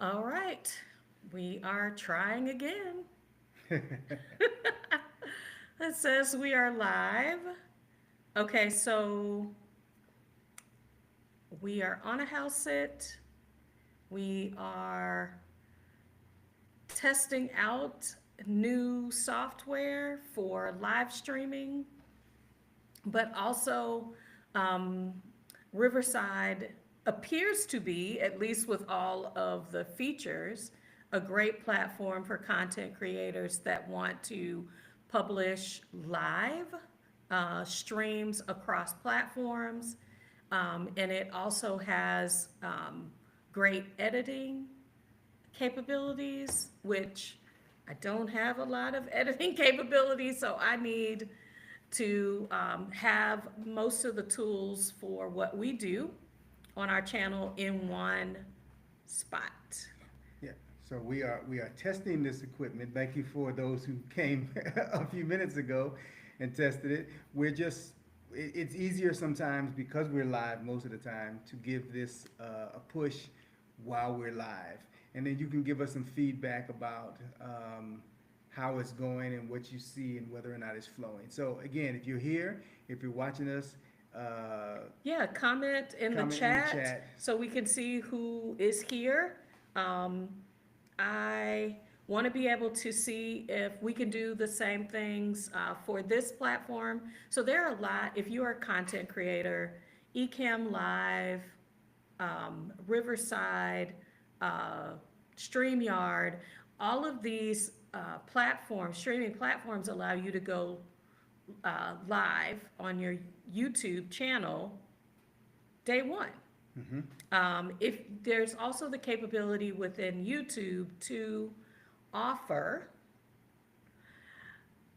All right, we are trying again. It says we are live. Okay, so we are on a house sit. We are testing out new software for live streaming, but also um, Riverside appears to be, at least with all of the features, a great platform for content creators that want to publish live streams across platforms. And it also has great editing capabilities, which I don't have a lot of editing capabilities, so I need to have most of the tools for what we do on our channel in one spot. Yeah, so we are testing this equipment. Thank you for those who came a few minutes ago and tested it. It's easier sometimes because we're live most of the time to give this a push while we're live, and then you can give us some feedback about how it's going and what you see and whether or not it's flowing. So again, if you're here, if you're watching us, Yeah, comment in the comment in the chat chat. so we can see who is here. Um, I want to be able to see if we can do the same things for this platform. So there are a lot, if you are a content creator, Ecamm Live, Riverside, uh, StreamYard, all of these platforms, streaming platforms, allow you to go live on your YouTube channel day one. Hmm. If there's also the capability within YouTube to offer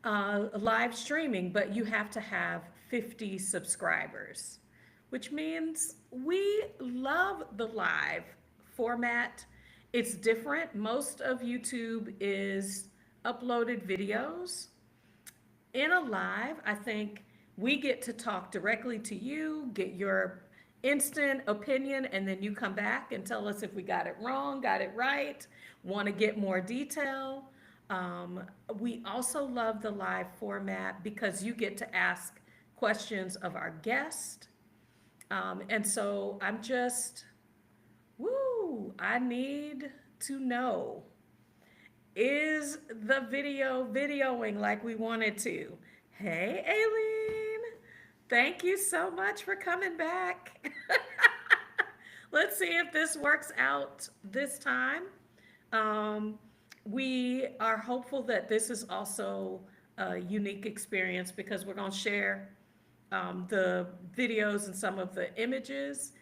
live streaming, but you have to have 50 subscribers, which means we love the live format. It's different. Most of YouTube is uploaded videos. In a live, I think we get to talk directly to you, get your instant opinion, and then you come back and tell us if we got it wrong, got it right, want to get more detail. Um, we also love the live format because you get to ask questions of our guest. And so I'm just, woo, I need to know, is the video videoing like we wanted to? Hey, Aileen, thank you so much for coming back. Let's see if this works out this time. Um, we are hopeful that this is also a unique experience because we're going to share the videos and some of the images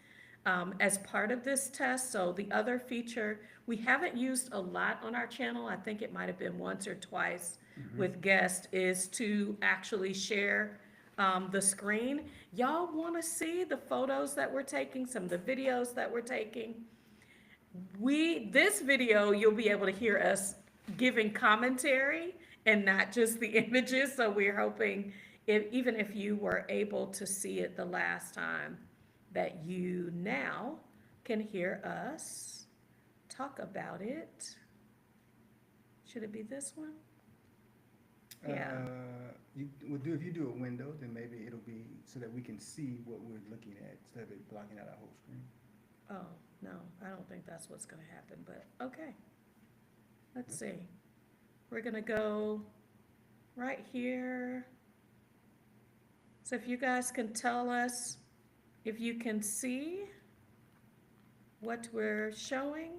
as part of this test. So the other feature we haven't used a lot on our channel, I think it might have been once or twice Hmm. with guests, is to actually share the screen. Y'all want to see the photos that we're taking, some of the videos that we're taking? This video, you'll be able to hear us giving commentary and not just the images. So we're hoping, if even if you were able to see it the last time, that you now can hear us talk about it. Should it be this one? Yeah. If you do a window, then maybe it'll be so that we can see what we're looking at instead of it blocking out our whole screen. Oh, no, I don't think that's what's going to happen, but okay. Let's see. We're going to go right here. So if you guys can tell us if you can see what we're showing.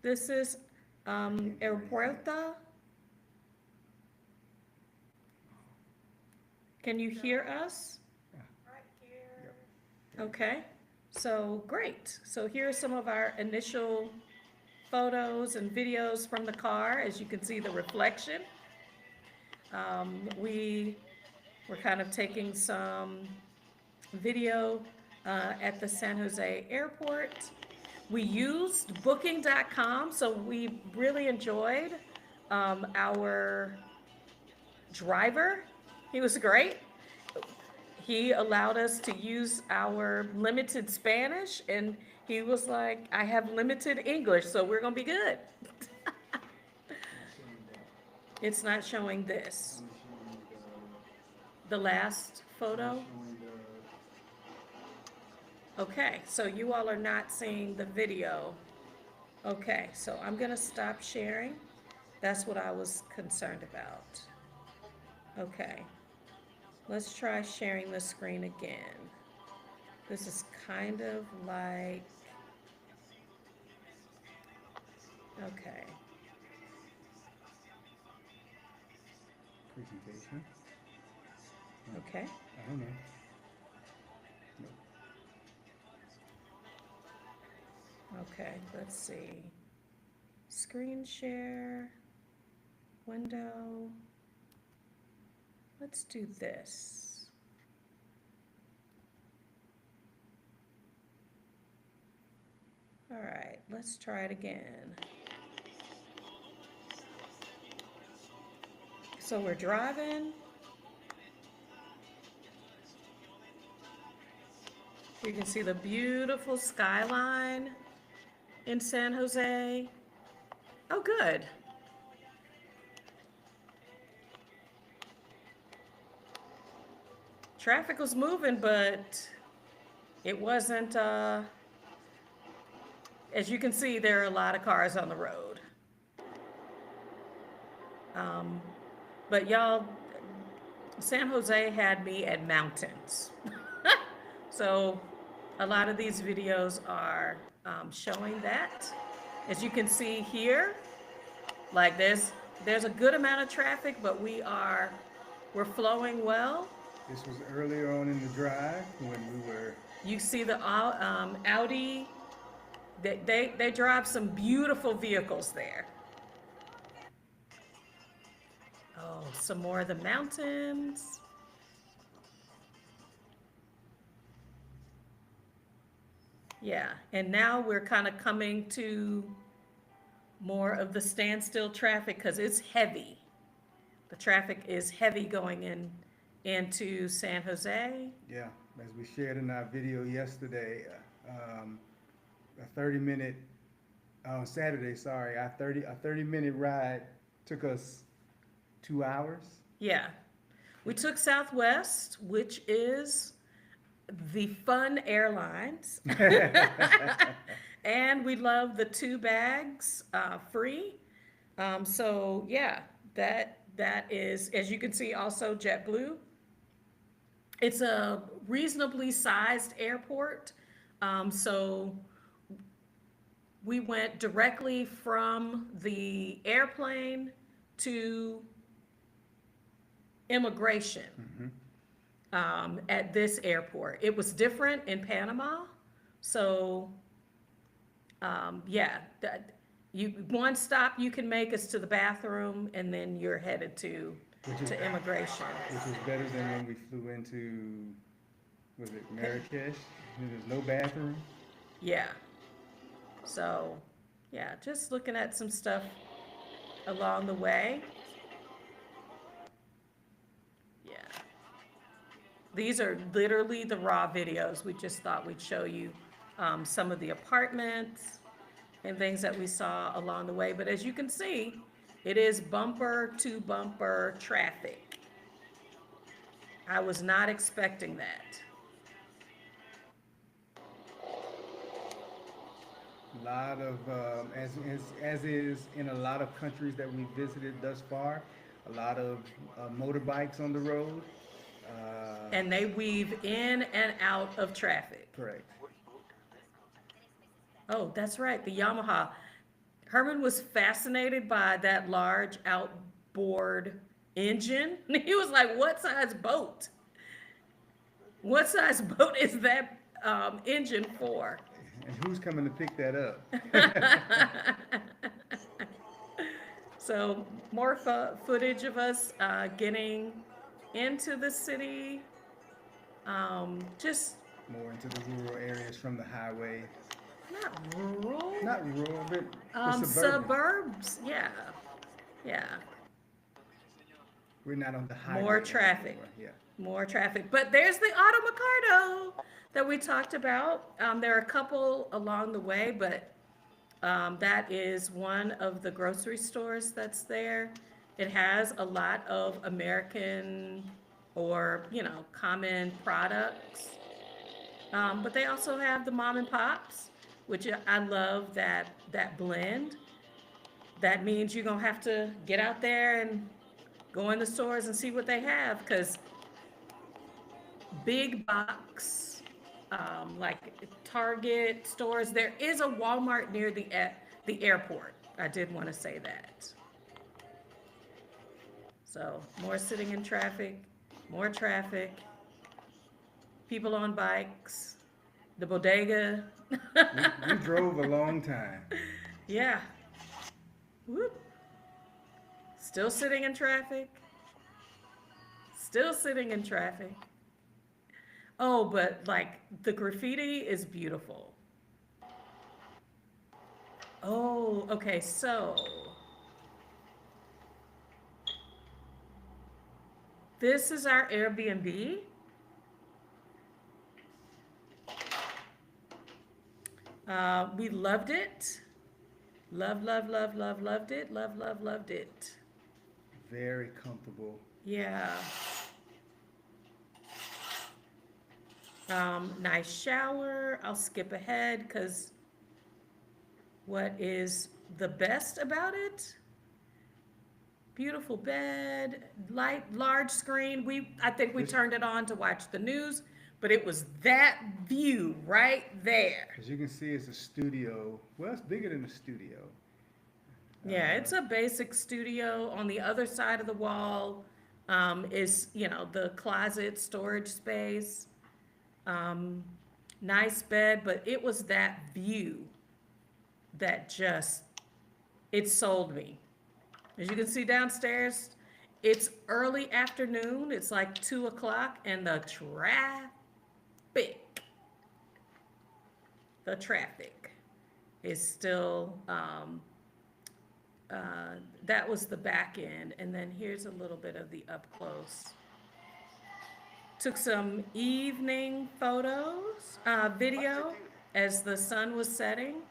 This is I can't do El anything. Puerta. Can you hear us? Yeah. Yep. Okay. Okay, so great. So here are some of our initial photos and videos from the car. As you can see, the reflection. We were kind of taking some video at the San Jose airport. We used booking.com, so we really enjoyed our driver. He was great. He allowed us to use our limited Spanish, and He was like, I have limited English, so we're gonna be good. It's not showing this. The last photo? Okay, so you all are not seeing the video. Okay, so I'm gonna stop sharing. That's what I was concerned about. Okay, let's try sharing the screen again. This is kind of like, okay, Presentation? okay, I don't know. No. okay, let's see. Screen share, window. Let's do this. All right, let's try it again. So we're driving. You can see the beautiful skyline in San Jose. Oh, good. Traffic was moving, but it wasn't, as you can see, there are a lot of cars on the road. Um, but y'all, San Jose had me at mountains. So a lot of these videos are showing that. As you can see here, like there's a good amount of traffic, but we're flowing well. This was earlier on in the drive when we were, You see the Audi. They drive some beautiful vehicles there. Oh, some more of the mountains. Yeah, and now we're kind of coming to more of the standstill traffic because it's heavy. The traffic is heavy going into San Jose. yeah, as we shared in our video yesterday, a 30-minute, on Saturday, sorry, a 30-minute ride took us 2 hours. Yeah, we took Southwest, which is the fun airlines, and we love the 2 bags free. So yeah, that is, as you can see, also JetBlue. It's a reasonably sized airport, so we went directly from the airplane to immigration at this airport. It was different in Panama, so yeah, one stop you can make is to the bathroom, and then you're headed to immigration. Which was better than when we flew into, was it Marrakesh? And there's no bathroom. Yeah. So, yeah, just looking at some stuff along the way. Yeah. These are literally the raw videos. We just thought we'd show you some of the apartments and things that we saw along the way. But as you can see, it is bumper to bumper traffic. I was not expecting that. A lot of, as is in a lot of countries that we visited thus far, a lot of motorbikes on the road. And they weave in and out of traffic. Correct. Oh, that's right, the Yamaha. Herman was fascinated by that large outboard engine. He was like, what size boat? What size boat is that engine for? And who's coming to pick that up? So more footage of us getting into the city. Just More into the rural areas from the highway. not rural. Not rural, but the suburban. Suburbs. Yeah, yeah. We're not on the More highway traffic. anymore. Yeah. More traffic. But there's the Auto Mercado that we talked about. There are a couple along the way, but that is one of the grocery stores that's there. It has a lot of American or, common products. But they also have the mom and pops, which I love that blend. That means you're gonna have to get out there and go in the stores and see what they have, because big box, like Target stores, there is a Walmart near the airport. I did want to say that. So more sitting in traffic, more traffic, people on bikes, the bodega. We drove a long time. Yeah. Whoop. Still sitting in traffic. Still sitting in traffic. Oh, but like the graffiti is beautiful. Oh, okay. So this is our Airbnb. We loved it. Loved it. Loved it. Very comfortable. Yeah. Nice shower. I'll skip ahead because what is the best about it? Beautiful bed, large screen. I think we This, turned it on to watch the news, but it was that view right there. as you can see, it's a studio. Well, it's bigger than a studio. Yeah, it's a basic studio. On the other side of the wall, is, the closet storage space. Um, Nice bed, but it was that view that it sold me. As you can see downstairs, it's early afternoon. It's like 2 o'clock, and the traffic is still, that was the back end. And then here's a little bit of the up close. Took some evening photos, video as the sun was setting.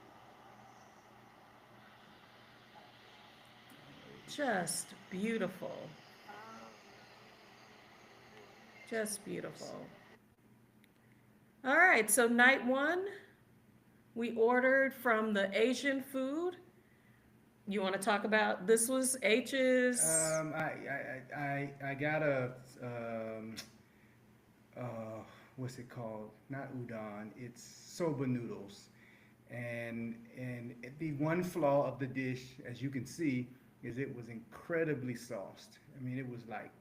Just beautiful. Just beautiful. All right, so night one, we ordered from the Asian food. You want to talk about, this was H's? I got a what's it called? Not udon. It's soba noodles, and the one flaw of the dish, as you can see, is it was incredibly sauced. I mean, it was like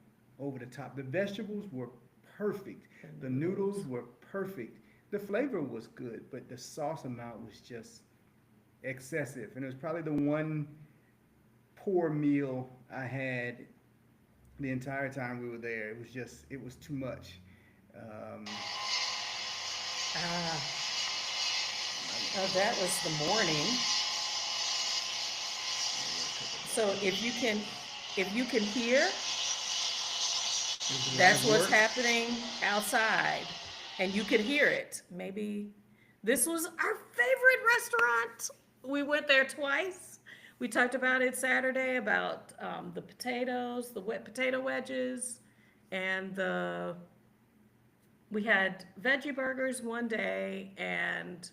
over the top. The vegetables were perfect. The noodles were perfect. The flavor was good, but the sauce amount was just excessive. And it was probably the one poor meal I had the entire time we were there. It was too much. Um, Ah, oh, that was the morning. So if you can hear, is the that's light what's work? happening outside, and you could hear it. Maybe this was our favorite restaurant. We went there twice. We talked about it Saturday about, the potatoes, the wet potato wedges, and we had veggie burgers one day and,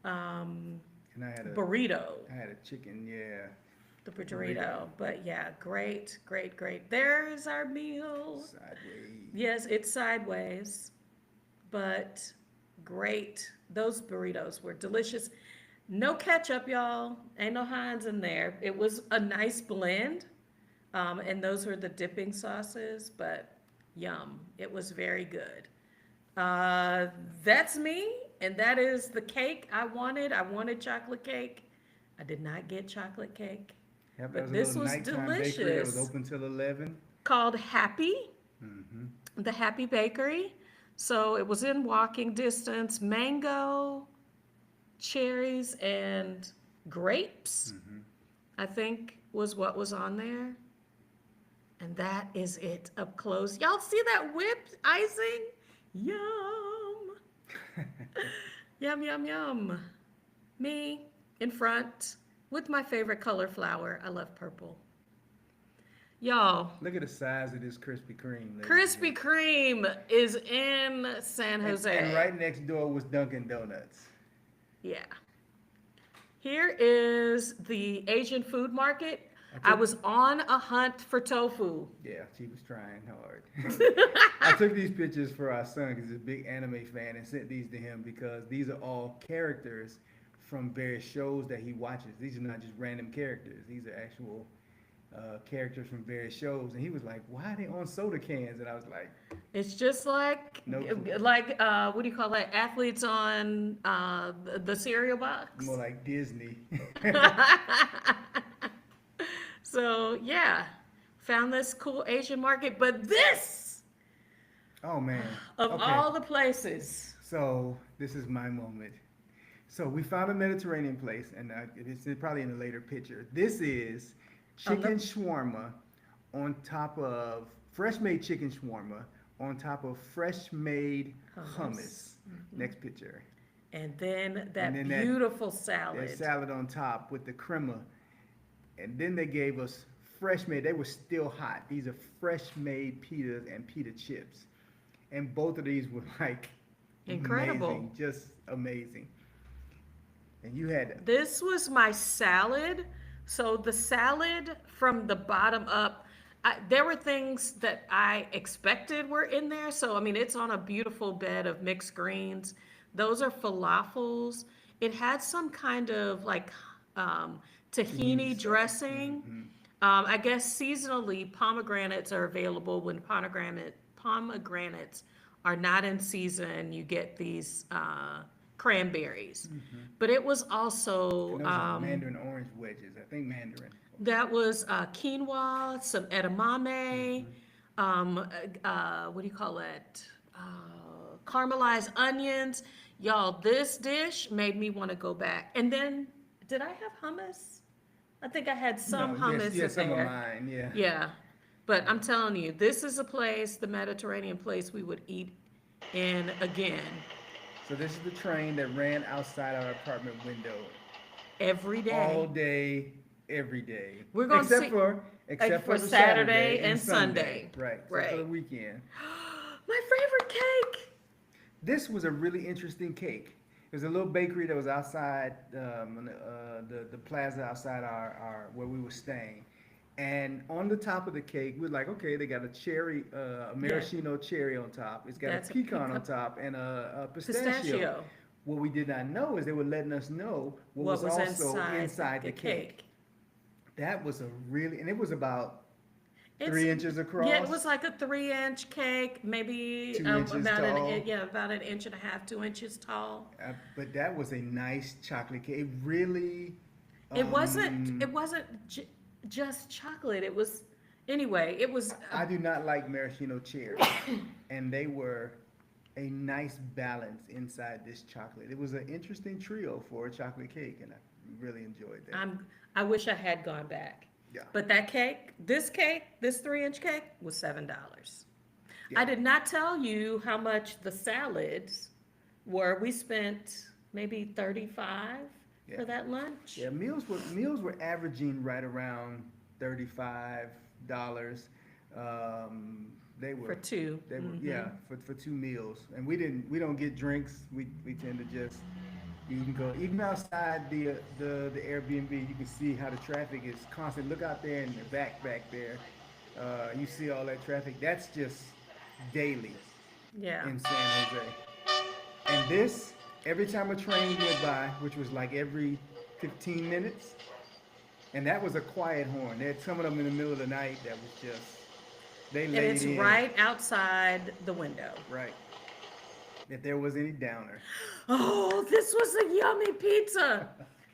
um, And burrito, I had a chicken, yeah, the burrito burrito. But yeah, great, great, great. There's our meal. sideways. Yes, it's sideways, but great. Those burritos were delicious. No ketchup, y'all. Ain't no Heinz in there. It was a nice blend. And those were the dipping sauces, but yum. It was very good. Uh, that's me, and that is the cake I wanted. I wanted chocolate cake. I did not get chocolate cake, Yep, that but was a this little was nighttime bakery that was delicious. open till 11. Called Happy, Mm-hmm. the Happy Bakery. So it was in walking distance. Mango, cherries, and grapes, Mm-hmm. I think was what was on there. And that is it up close. Y'all see that whipped icing? Yum. Yum, yum, yum. Me in front with my favorite color flower. I love purple. Y'all, Look at the size of this Krispy Kreme, ladies and Krispy gentlemen. Kreme is in San And Jose. right next door was Dunkin' Donuts. Yeah. Here is the Asian food market. I I took, was on a hunt for tofu. yeah, she was trying hard. I took these pictures for our son because he's a big anime fan and sent these to him because these are all characters from various shows that he watches. These are not just random characters. These are actual characters from various shows. And he was like, "Why are they on soda cans?" And I was like, It's just "No clue." like what do you call that? Athletes on the cereal More box. like Disney. So yeah, found this cool Asian market, but this Oh man. of Okay. all the places, So this is my moment. So we found a Mediterranean place, and it's probably in a later picture. This is on the chicken shawarma on top of fresh made chicken shawarma on top of fresh made hummus, hummus. Next picture. and then And that then beautiful that salad. salad on top with the crema. And then they gave us fresh made, they were still hot. These are fresh made pitas and pita chips. And both of these were like Incredible. amazing, just amazing. And you had This was my salad. So the salad from the bottom up, there were things that I expected were in there. So I mean, it's on a beautiful bed of mixed greens. Those are falafels. It had some kind of like tahini tahini sauce. dressing. I guess seasonally pomegranates are available when pomegranates are not in season. You get these cranberries, but it was also And those are mandarin orange wedges. I think mandarin. that was quinoa, some edamame, what do you call it? Caramelized onions. Y'all, this dish made me want to go back. And then, did I have hummus? I think I had some No, yes, hummus yes, in some of there. mine, yeah. Yeah. But I'm telling you, this is a place, the Mediterranean place we would eat in again So this is the train that ran outside our apartment window every all day. day, every day, We're going to except see for for the Saturday Saturday and and Sunday, Sunday. right? Except for the Right. weekend. My favorite cake. This was a really interesting cake. There's a little bakery that was outside on the plaza outside our where we were staying, and on the top of the cake, we're like, okay, they got a cherry, a Yeah, maraschino cherry on top. It's got a that's a pecan on pecan top and a pistachio. pistachio. What we did not know is they were letting us know what What was was also inside inside the the cake. cake? That was a really, and it was about It's 3 inches yeah, it was across, like a 3 inch cake, maybe 2 inches about tall. yeah, about an inch and a half, 2 inches tall. But that was a nice chocolate cake. It really, It wasn't. um, It wasn't just chocolate. It was anyway. It was. I do not like maraschino cherries, and they were a nice balance inside this chocolate. It was an interesting trio for a chocolate cake, and I really enjoyed that. I wish I had gone back. Yeah, But that cake, this 3 inch cake was $7. I yeah, did not tell you how much the salads were. We spent maybe 35 yeah, for that lunch. yeah. Meals were averaging right around $35. Um, they For were two. they were yeah for 2 meals, and we don't get drinks. We tend to just you can go even outside the Airbnb. You can see how the traffic is constant. Look out there in the back there. You see all that traffic. That's just daily Yeah. in San Jose. And this, every time a train went by, which was like every 15 minutes, and that was a quiet horn. They had some of them in the middle of the night that was just, they And laid it's in. right outside the window. Right. If there was any downer. Oh, this was a yummy pizza.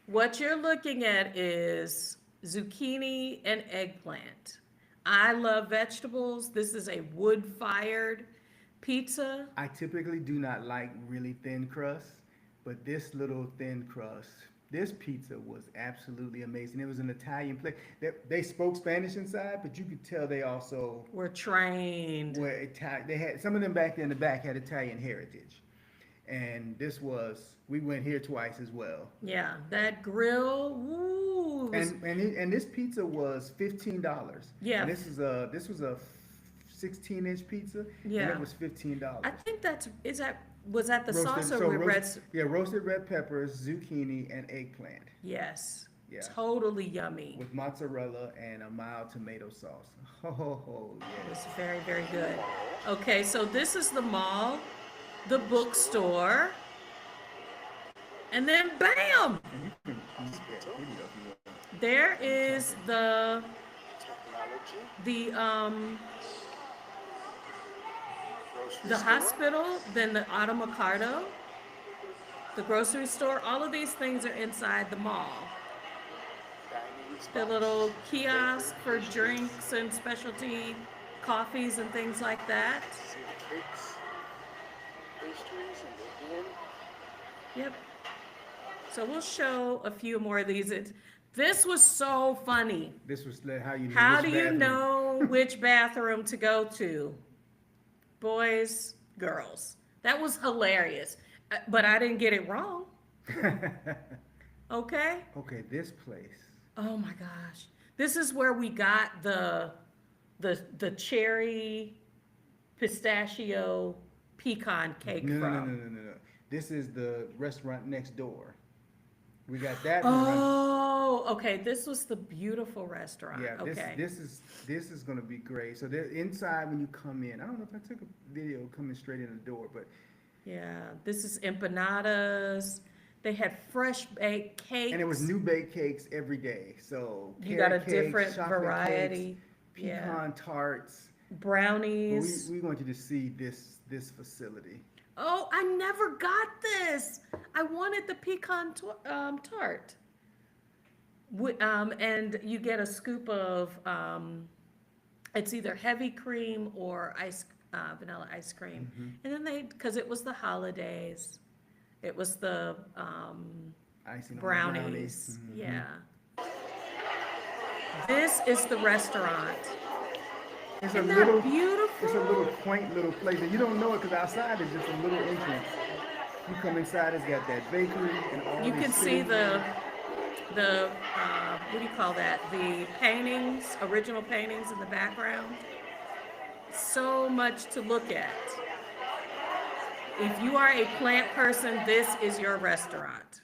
What you're looking at is zucchini and eggplant. I love vegetables. This is a wood-fired pizza. I typically do not like really thin crust, but this little thin crust This pizza was absolutely amazing. It was an Italian place. They spoke Spanish inside, but you could tell they also We're trained. were Italian. They had some of them back there in the back had Italian heritage, and this was we went here twice as well. Yeah, that grill. Woo. And this pizza was $15. Yeah. And this was a 16-inch pizza, and Yeah. it was $15. I think was that the sauce or with Yeah, roasted red peppers, zucchini, and eggplant Yes. Yeah. Totally yummy. with mozzarella and a mild tomato sauce. Oh, It yes. was very, very good. Okay, so this is the mall, the bookstore, and then bam! And you can use that video if you want. There is the hospital, then the Auto Mercado, the grocery store. All of these things are inside the mall. The little kiosk for drinks and specialty coffees and things like that. See the cakes, pastries, and the inn. Yep. So we'll show a few more of these. This was so funny. This was how you knew How which do you bathroom. know which bathroom to go to? Boys, girls. That was hilarious. But I didn't get it wrong. Okay? Okay, this place. Oh my gosh. This is where we got the cherry pistachio pecan cake No, from. no. This is the restaurant next door. We got that. in the rest- Oh, okay. This was the beautiful restaurant. Yeah, Okay. this is gonna be great. So there, inside when you come in, I don't know if I took a video coming straight in the door, but Yeah, this is empanadas. They had fresh baked cakes. and it was new baked cakes every day. So You got a carrot cakes, different chocolate variety. cakes, Yeah. pecan tarts. But Brownies. we want you to see this facility. Oh, I never got this. I wanted the pecan tart. And you get a scoop of, it's either heavy cream or vanilla ice cream. Mm-hmm. And then because it was the holidays, it was the Icing on the brownies. Mhm. Yeah. This is the restaurant. It's Isn't a that little beautiful? It's a little quaint little place, and you don't know it because outside is just a little entrance. You come inside, it's got that bakery and all. You these can see sitting the areas. what do you call that? The paintings, original paintings in the background. So much to look at. If you are a plant person, this is your restaurant.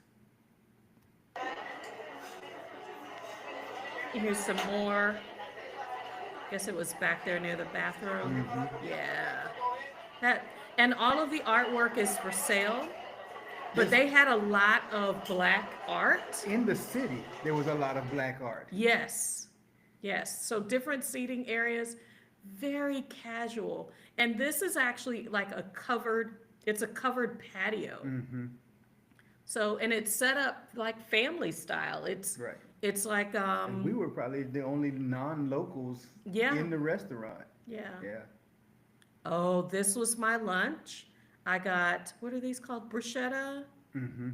Here's some more. Guess it was back there near the bathroom. Yeah. And all of the artwork is for sale. But they had a lot of black art. In the city, there was a lot of black art. Yes. Yes. So different seating areas, very casual. And this is actually like it's a covered patio. Mm-hmm. So, and it's set up like family style. Right. It's like, And we were probably the only non-locals Yeah. in the restaurant. yeah. Yeah. Oh, this was my lunch. I got, what are these called? Bruschetta. Mm-hmm.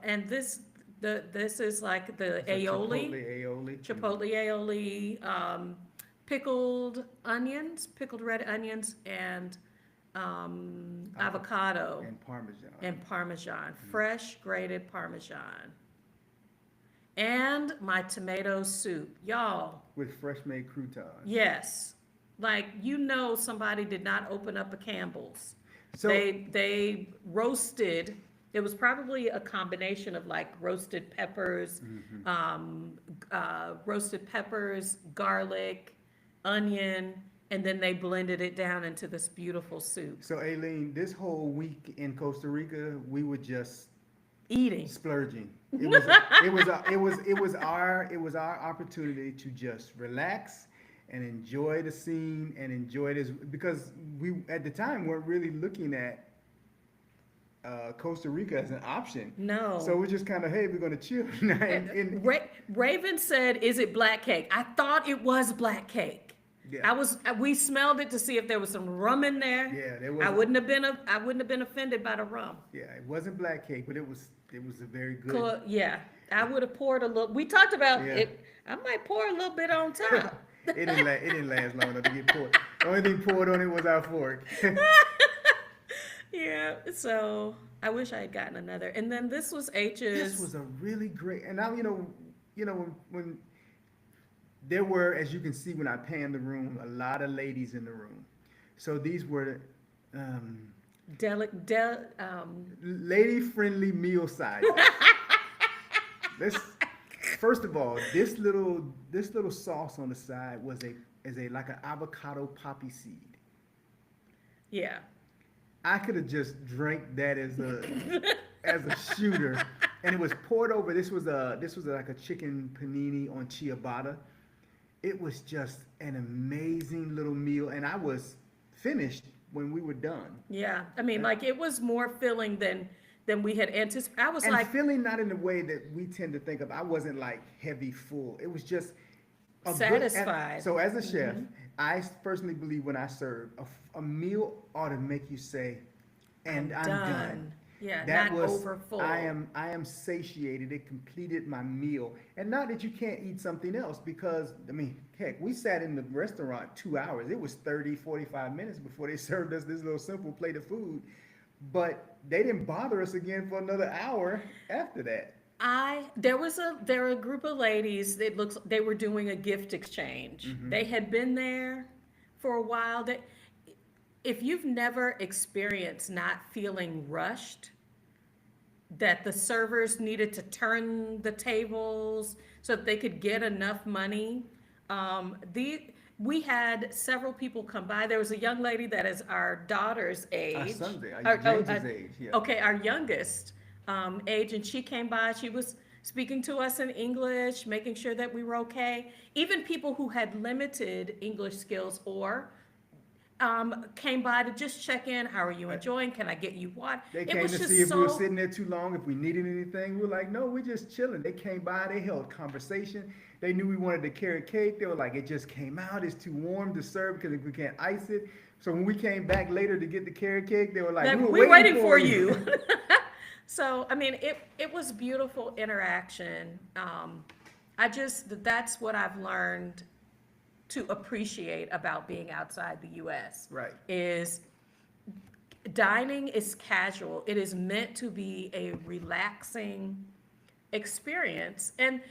And this is like the aioli. Chipotle aioli. Chipotle aioli, pickled red onions, and avocado And Parmesan. and Parmesan, fresh grated Parmesan. And my tomato soup. Y'all, With fresh made croutons. yes. Like, somebody did not open up a Campbell's. So They roasted. It was probably a combination of like roasted peppers, garlic, onion, and then they blended it down into this beautiful soup. so Aileen, this whole week in Costa Rica, we were just Eating. splurging. It was our opportunity to just relax and enjoy the scene and enjoy this because we at the time weren't really looking at Costa Rica as an option. No. So we're just kind of, hey, we're gonna chill tonight. And Raven said, "Is it black cake?" I thought it was black cake. Yeah. We smelled it to see if there was some rum in there. Yeah, there was. I wouldn't have been offended by the rum. Yeah, it wasn't black cake, but it was It was a very good. Cool. Yeah, I would have poured a little. We talked about Yeah. it. I might pour a little bit on top. It didn't last long enough to get poured. The only thing poured on it was our fork. Yeah. So I wish I had gotten another. And then this was This H's. was a really great, and now when there were, as you can see when I panned the room, a lot of ladies in the room. So these were um, lady-friendly meal sizes. This, first of all, this little sauce on the side was a is a like an avocado poppy seed. Yeah. I could have just drank that as a shooter, and it was poured over. This was like a chicken panini on ciabatta. It was just an amazing little meal, and I was finished when we were done. Yeah. I mean, like it was more filling than we had anticipated. I was And like feeling not in the way that we tend to think of. I wasn't like heavy full. It was just a satisfied. so as a chef, I personally believe when I serve a meal ought to make you say, "And I'm done." Yeah, That not was over full. I am satiated. It completed my meal, and not that you can't eat something else because I mean, heck, we sat in the restaurant 2 hours. It was 30, 45 minutes before they served us this little simple plate of food, but they didn't bother us again for another hour after that. There were a group of ladies. It looks they were doing a gift exchange. Mm-hmm. They had been there for a while. If you've never experienced not feeling rushed, that the servers needed to turn the tables so that they could get enough money. We had several people come by. There was a young lady that is our daughter's age. James's age, yeah. Okay, our youngest age, and she came by. She was speaking to us in English, making sure that we were okay. Even people who had limited English skills or came by to just check in. How are you enjoying? Can I get you water? They It came was to just see if we were so. sitting there too long, if we needed anything. We were like, no, we're just chilling. They came by, they held conversation. They knew we wanted the carrot cake. They were like, it just came out. It's too warm to serve because we can't ice it. So when we came back later to get the carrot cake, they were like, That we were we're waiting waiting for for you. you. So, I mean, it was beautiful interaction. That's what I've learned to appreciate about being outside the US. Right. Is dining is casual. It is meant to be a relaxing experience. And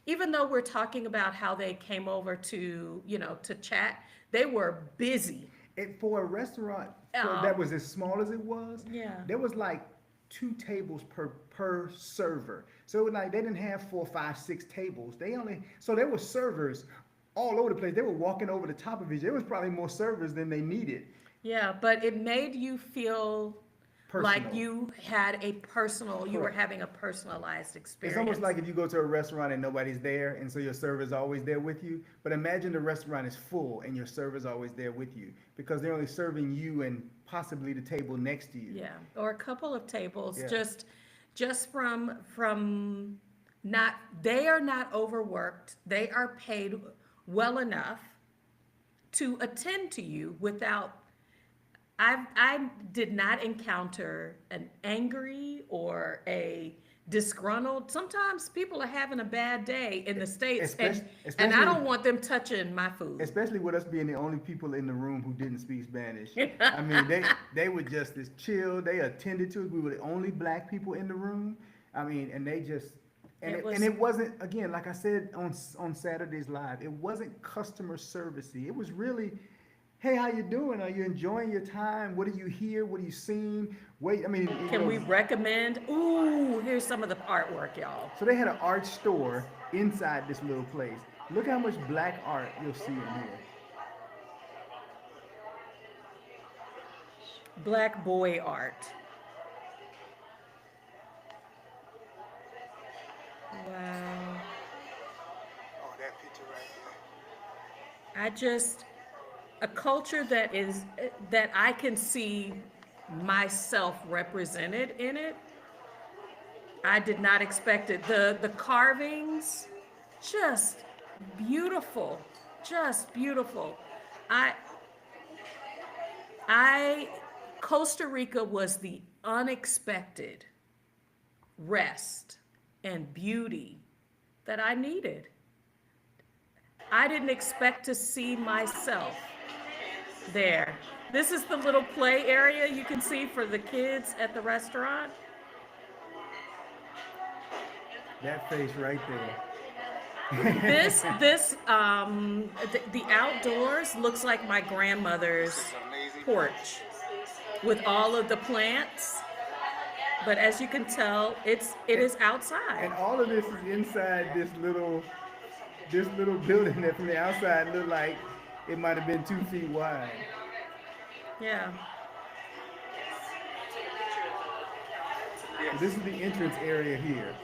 even though we're talking about how they came over to chat, they were busy. For a restaurant Um, that was as small as it was, Yeah. there was like 2 tables per server. So it was like they didn't have 4, 5, 6 tables. So there were servers all over the place. They were walking over the top of each. There was probably more servers than they needed. Yeah, but it made you feel like Personal. you had you were Correct. having a personalized experience. It's almost like if you go to a restaurant and nobody's there, and so your server's always there with you. But imagine the restaurant is full and your server's always there with you because they're only serving you and possibly the table next to you. Yeah, or a couple of tables, Yeah. just from not, they are not overworked. They are paid well enough to attend to you without. I did not encounter an angry or a disgruntled. Sometimes people are having a bad day in the States, and I Especially- don't want them touching my food. Especially with us being the only people in the room who didn't speak Spanish. I mean, they were just as chill. They attended to us. We were the only black people in the room. I mean, and they just it wasn't, again, like I said on Saturday's Live, it wasn't customer servicey. It was really, hey, how you doing? Are you enjoying your time? What do you hear? What are you seeing? Wait, I mean, Can we recommend? Ooh, here's some of the artwork, y'all. So they had an art store inside this little place. Look how much black art you'll see in here. Black boy art. Wow. Oh, that picture right A culture that I can see myself represented in it. I did not expect it. The carvings, just beautiful, just beautiful. I Costa Rica was the unexpected rest and beauty that I needed. I didn't expect to see myself there. This is the little play area you can see for the kids at the restaurant. That face right there. The outdoors looks like my grandmother's porch with all of the plants. But as you can tell, it is outside. And all of this is inside this little building that from the outside looked like it might have been 2 feet wide. Yeah. So this is the entrance area here.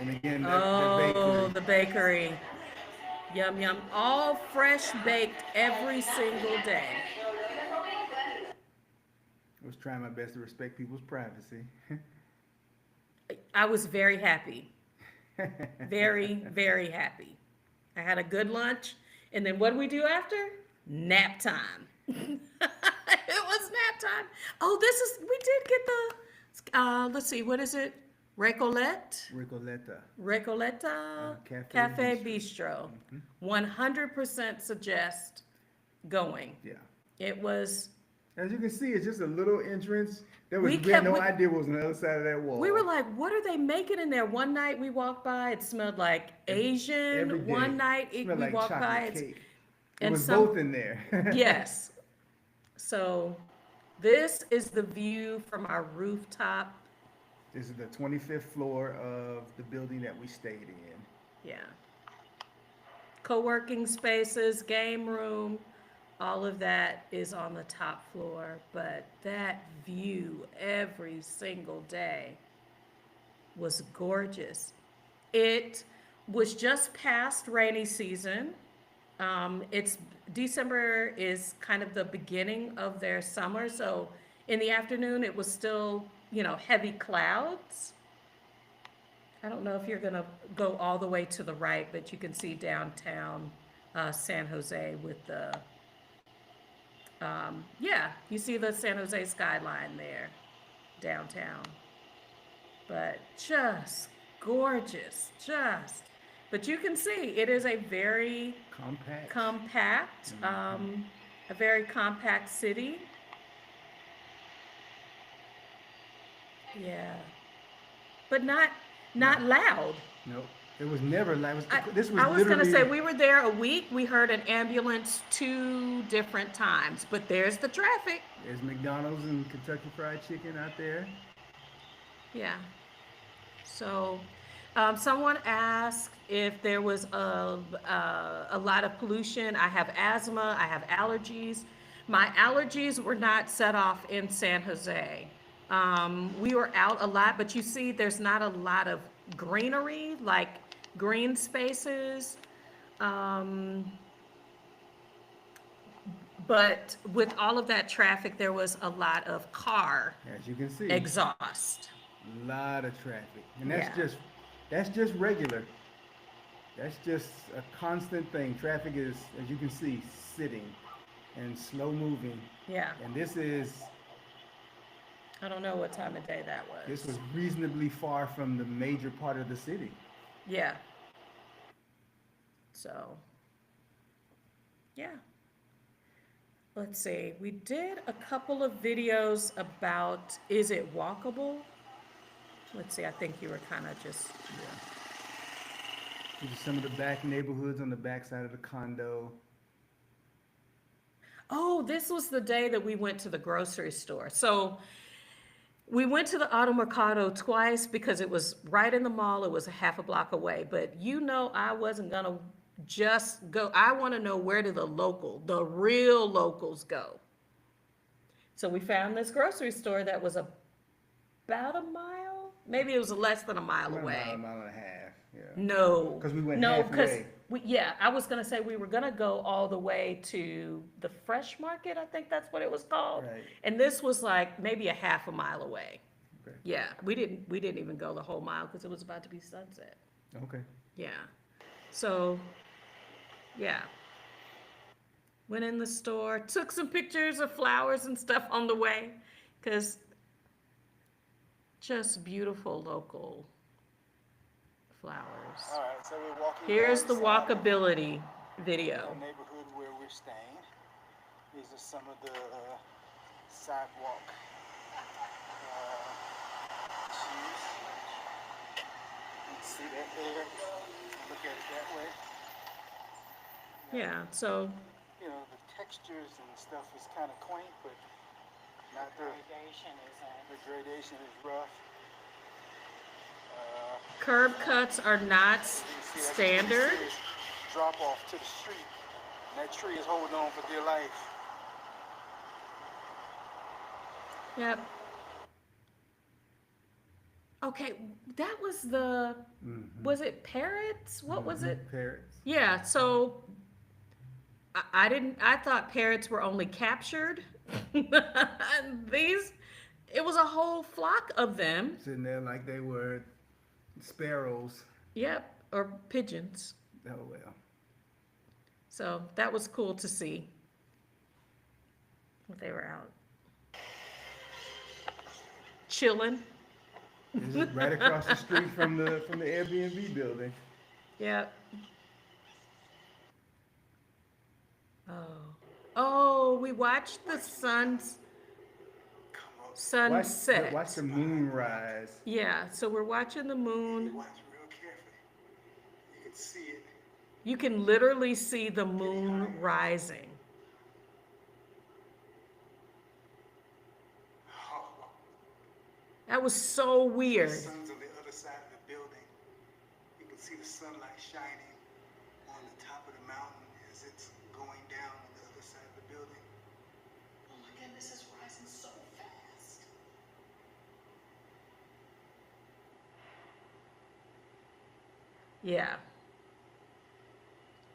And again, the Oh, bakery. the bakery. Yum yum. All fresh baked every single day. I was trying my best to respect people's privacy. I was very happy. Very, very happy. I had a good lunch. And then what do we do after? Nap time. It was nap time. Oh, we did get let's see, what is it? Recolette? Ricoletta. Recoleta Cafe Bistro. 100% suggest going. Yeah. It was, As you can see, it's just a little entrance. We had kept- no we- idea what was on the other side of that wall. we were like, what are they making in there? One night we walked by, it smelled like Asian. Every day. One night Smelled we like walked chocolate by, cake. It and was some- both in there. yes. So this is the view from our rooftop. This is the 25th floor of the building that we stayed in. Yeah. Co-working spaces, game room, all of that is on the top floor. But that view every single day was gorgeous. It was just past rainy season. It's December is kind of the beginning of their summer, so in the afternoon it was still, heavy clouds. I don't know if you're gonna go all the way to the right, but you can see downtown San Jose with you see the San Jose skyline there, downtown. But just gorgeous, but you can see it is a very Compact. a very compact city. Yeah, but not loud. Nope. It was never like this was I was gonna literally say we were there a week. We heard an ambulance 2 different times, but there's the traffic. There's McDonald's and Kentucky Fried Chicken out there. Yeah. So, someone asked if there was a lot of pollution. I have asthma. I have allergies. My allergies were not set off in San Jose. We were out a lot, but you see, there's not a lot of greenery, like green spaces. But with all of that traffic, there was a lot of car As you can see. exhaust. A lot of traffic. And Yeah. that's just regular. That's just a constant thing. Traffic is, as you can see, sitting and slow moving. Yeah. And this I don't know what time of day that was. was reasonably far from the major part of the city. Yeah. So, yeah. Let's see. We did a couple of videos about, is it walkable? Let's see. I think you were kind of just, Yeah. These are some of the back neighborhoods on the back side of the condo. oh, this was the day that we went to the grocery store. So we went to the Auto Mercado twice because it was right in the mall. It was a half a block away. But I wasn't going to just go. I want to know, where do the real locals go? So we found this grocery store that was about a mile. Maybe it was less than a mile About away. a mile and a half. Yeah. No. 'Cause we went No, because halfway. I was gonna say we were gonna go all the way to the Fresh Market, I think that's what it was called. Right. And this was like maybe a half a mile away. Okay. Yeah, we didn't even go the whole mile because it was about to be sunset. Okay. Yeah. So, yeah. Went in the store, took some pictures of flowers and stuff on the way, because Just beautiful local flowers. All right, so we're walking Here's down the side of walkability the video. neighborhood where we're staying. These are some of the sidewalk issues. You can see that there. Look at it that way. Yeah, so You know, the textures and stuff is kind of quaint, but not the gradation is rough. curb cuts are not You see that standard. serious drop off to the street. And that tree is holding on for dear life. Yep. Okay, that was the, was it parrots? What was it? Parrots. Yeah, so I didn't, I thought parrots were only captured. These, it was a whole flock of them. Sitting there like they were sparrows. Yep, or pigeons. Oh well. So that was cool to see. They were out chilling. This is right across the street from the Airbnb building. Yep. Oh, we watched the sunset. Watch the moon rise. Yeah, so we're watching the moon. Watch real carefully. You can see it. You can literally see the moon rising. Oh, That was so the weird. sun's on the other side of the building. You can see the sunlight shining on the top of the mountain as it's going down on the other side of the building. Oh my goodness, it's rising so fast. Yeah.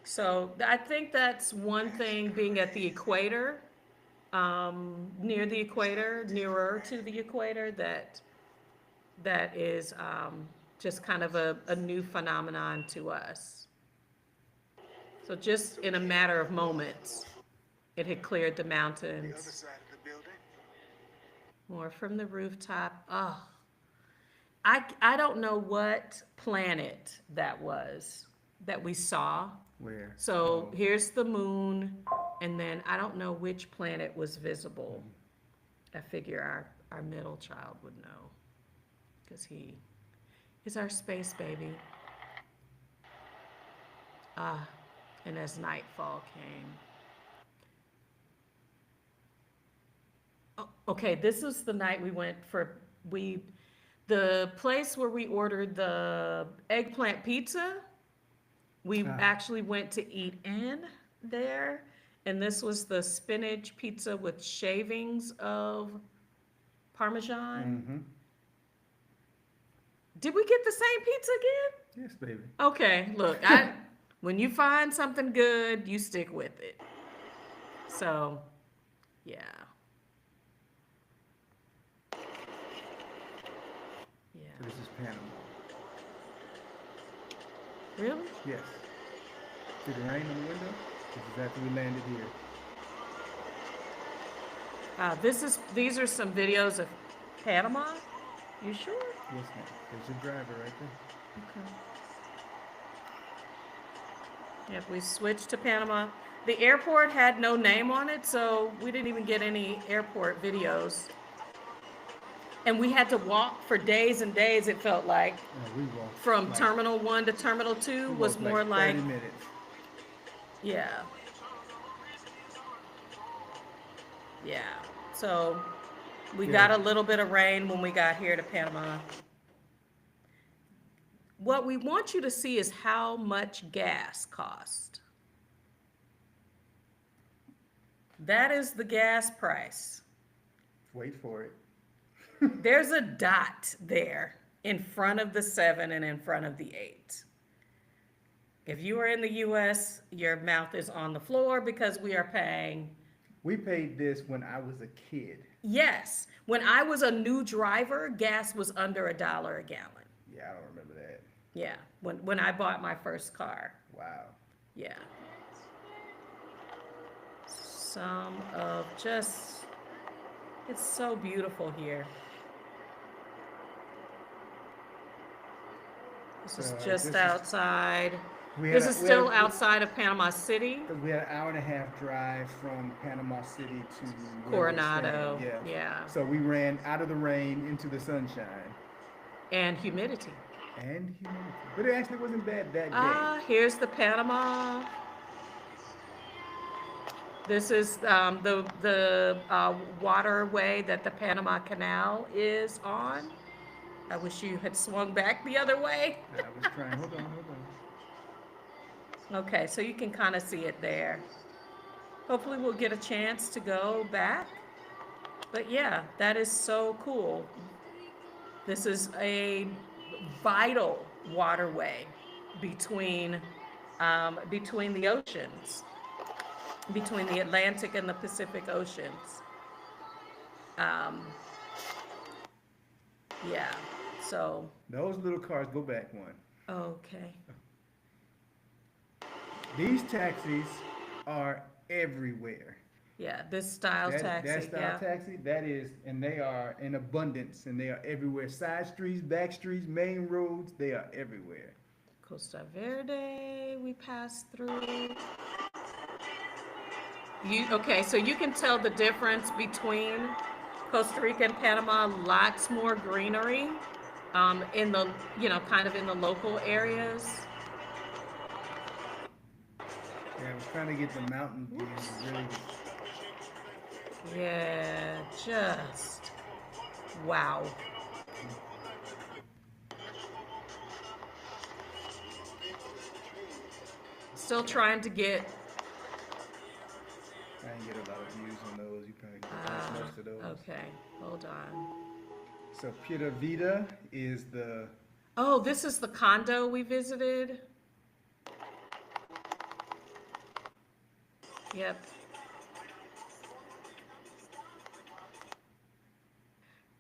So I think that's one thing being at the equator, near the equator, nearer to the equator, that is just kind of a new phenomenon to us. So just in a matter of moments, it had cleared the The other mountains. side of the building. More from the rooftop. Oh, I don't know what planet that was that we saw. Where? So here's the moon, and then I don't know which planet was visible. I figure our middle child would know, because he is our space baby. And as nightfall came. Oh, okay, this was the night we went the place where we ordered the eggplant pizza. We actually went to eat in there, and this was the spinach pizza with shavings of Parmesan. Mm-hmm. Did we get the same pizza again? Yes, baby. Okay, look, when you find something good, you stick with it. So, yeah. Yeah. This is Panama. Really? Yes. See the rain in the window? This is after we landed here. These are some videos of Panama. You sure? Yes, ma'am. There's your driver right there. Okay. Yep, we switched to Panama. The airport had no name on it, so we didn't even get any airport videos. And we had to walk for days and days, it felt like. We walked From like- Terminal 1 to Terminal 2 we was walked more like, 30 minutes. yeah. Yeah, so we Yeah. got a little bit of rain when we got here to Panama. What we want you to see is how much gas cost. That is the gas price. Wait for it. There's a dot there in front of the 7 and in front of the 8. If you are in the US, your mouth is on the floor because we are paying. We paid this when I was a kid. Yes, when I was a new driver, gas was under $1 a gallon. Yeah, I don't remember that. Yeah, when I bought my first car. Wow. Yeah. Some of just, it's so beautiful here. This is This just is, outside. we had This a, is we had still a, outside of Panama City, we had an hour and a half drive from Panama City to where we're staying. Coronado. Yeah. Yeah. So we ran out of the rain into the sunshine And humidity. and humidity, but it actually wasn't bad that day. Here's the Panama. This is the waterway that the Panama Canal is on. I wish you had swung back the other way. I was trying. Hold on, hold on. Okay, so you can kind of see it there. Hopefully we'll get a chance to go back. But yeah, that is so cool. This is a vital waterway between between the oceans, between the Atlantic and the Pacific Oceans. Um, yeah. So Those little cars go back one. okay. These taxis are everywhere. Yeah, this style That taxi. style Yeah. taxi, that is, and they are in abundance, and they are everywhere. Side streets, back streets, main roads, they are everywhere. Costa Verde, we passed through. Okay, so you can tell the difference between Costa Rica and Panama. Lots more greenery, in the kind of in the local areas. Yeah, I was trying to get the mountain view to really. Yeah, just wow. Still trying to get. I didn't get a lot of views on those. You probably can most of those. Okay, hold on. So Pura Vida is the. Oh, this is the condo we visited. Yep.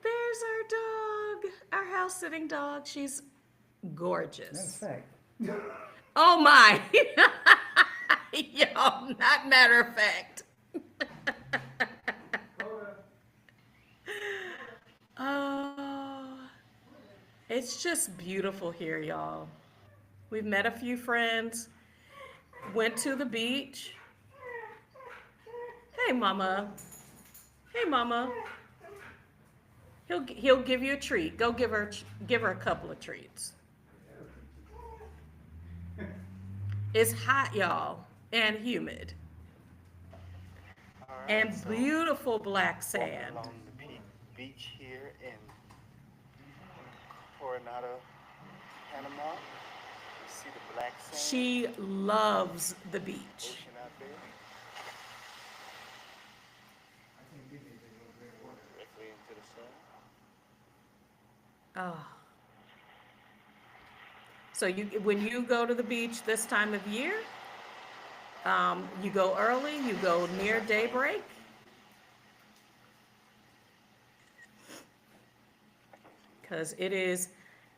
There's our dog, our house sitting dog. She's Matter of gorgeous. fact. Oh my. Yo, not matter of fact. Oh, it's just beautiful here, y'all. We've met a few friends, went to the beach. Hey, mama. Hey, mama. He'll give you a treat. Go give her a couple of treats. It's hot, y'all, and humid, Alright, and so beautiful black walking sand. along the beach here in Coronado, Panama. You see the black sand, She loves the beach. ocean out there, directly into the sun. Oh. So when you go to the beach this time of year, you go early, you go near daybreak. Because it is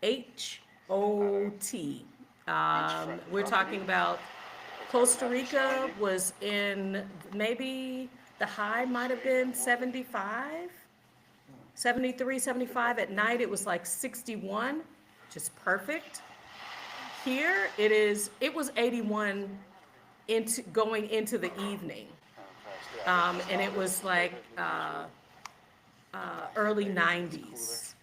HOT. We're talking about Costa Rica was in maybe the high might have been 75, 73, 75. At night it was like 61, just perfect. Here it was 81 going into the evening. And it was like early 90s,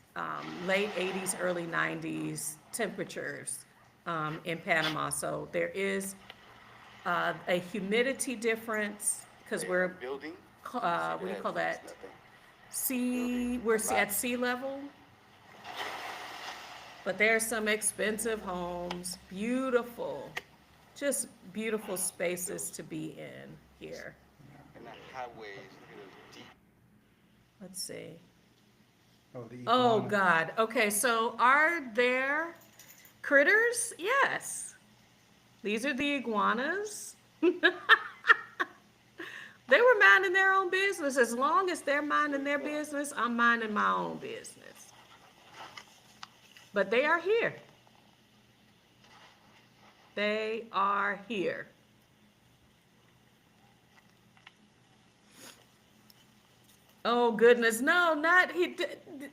late 80s, early 90s temperatures in Panama. So there is a humidity difference because we're, Building? what do you call that? We're at sea level. But there's some expensive homes, beautiful, just beautiful spaces to be in here. And the highways, look at those deep. Let's see. Oh, the Oh, iguana. God. Okay, so are there critters? Yes. These are the iguanas. They were minding their own business. As long as they're minding their business, I'm minding my own business. But they are here. They are here. Oh goodness, no, not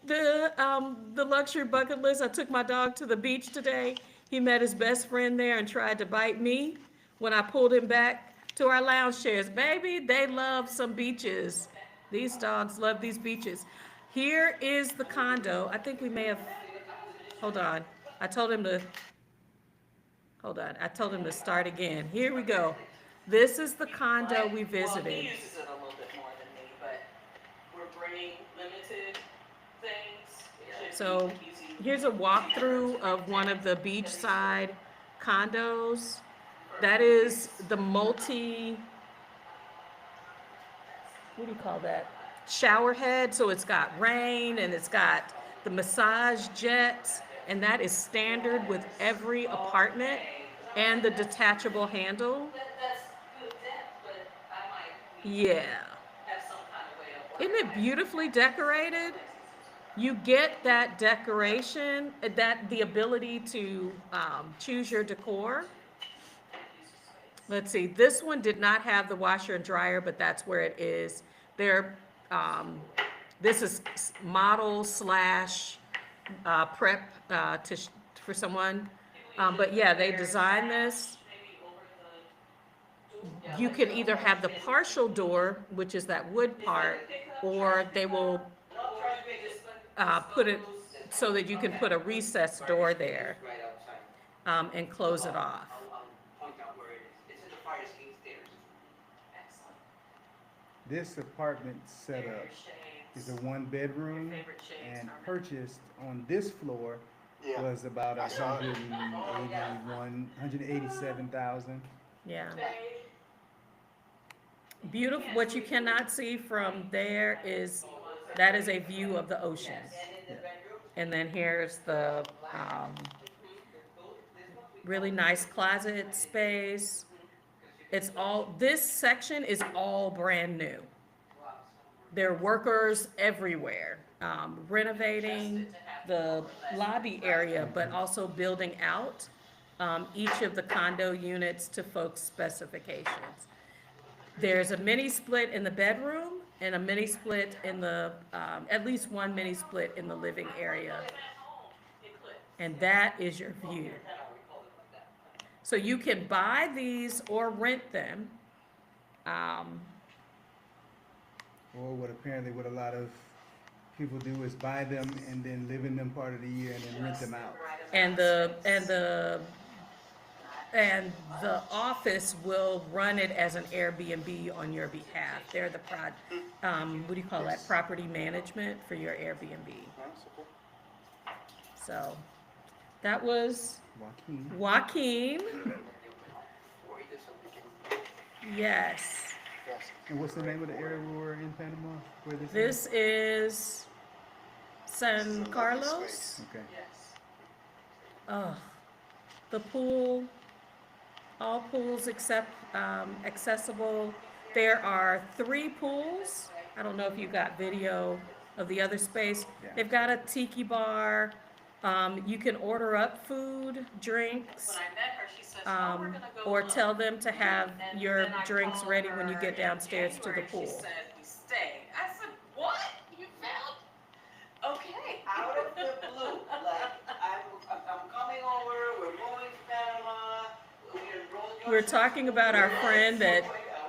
the luxury bucket list. I took my dog to the beach today. He met his best friend there and tried to bite me when I pulled him back to our lounge chairs. Baby, they love some beaches. These dogs love these beaches. Here is the condo. I think we may have, hold on. I told him to, hold on. I told him to start again. Here we go. This is the condo we Well, he visited. uses it a little bit more than me, but we're bringing limited things. It should So be easy. here's a walkthrough of one of the beachside condos. That is the what do you call that? Shower head. So it's got rain and it's got the massage jets, and that is standard with every apartment, and the detachable handle. That's good depth, but I might Yeah. have some kind of way of Isn't it organizing. beautifully decorated? You get that decoration, that the ability to choose your decor. Let's see, this one did not have the washer and dryer, but that's where it is. There, this is model slash prep for someone. But yeah, they designed this. Maybe over the You can either have the partial door, which is that wood part, or they will put it so that you can put a recessed door there Right outside. and close it off. I'll point out where it is. It's at the fire escape stairs. excellent. This apartment setup is a one-bedroom, and purchased on this floor Yeah. was about I saw it. 187,000. Yeah. Beautiful. What you cannot see from there is that is a view of the ocean. And then here's the really nice closet space. It's all, this section is all brand new. There are workers everywhere, renovating the lobby area, but also building out each of the condo units to folks' specifications. There's a mini split in the bedroom and a mini split in the, at least one mini split in the living area. And that is your view. So you can buy these or rent them. Or what a lot of people do is buy them and then live in them part of the year and then rent them out. And the office will run it as an Airbnb on your behalf. They're the what do you call that? Property management for your Airbnb. So that was Joaquin. Joaquin. Yes. Yes. And what's the name of the area we were in Panama? Where this This is San lovely Carlos. space. Okay. Oh, the pool, all pools except accessible. There are 3 pools. I don't know if you got video of the other space. Yeah. They've got a tiki bar. You can order up food, drinks, When I met her, she says, "Oh, we're gonna go or look." tell them to have And your then I drinks called ready when you her get in downstairs to the January, pool. She said, "We stay." I said, "What? You found?" Okay. Out of the blue, like, I'm coming over, we're going to Panama, we enrolled. We're talking about our friend that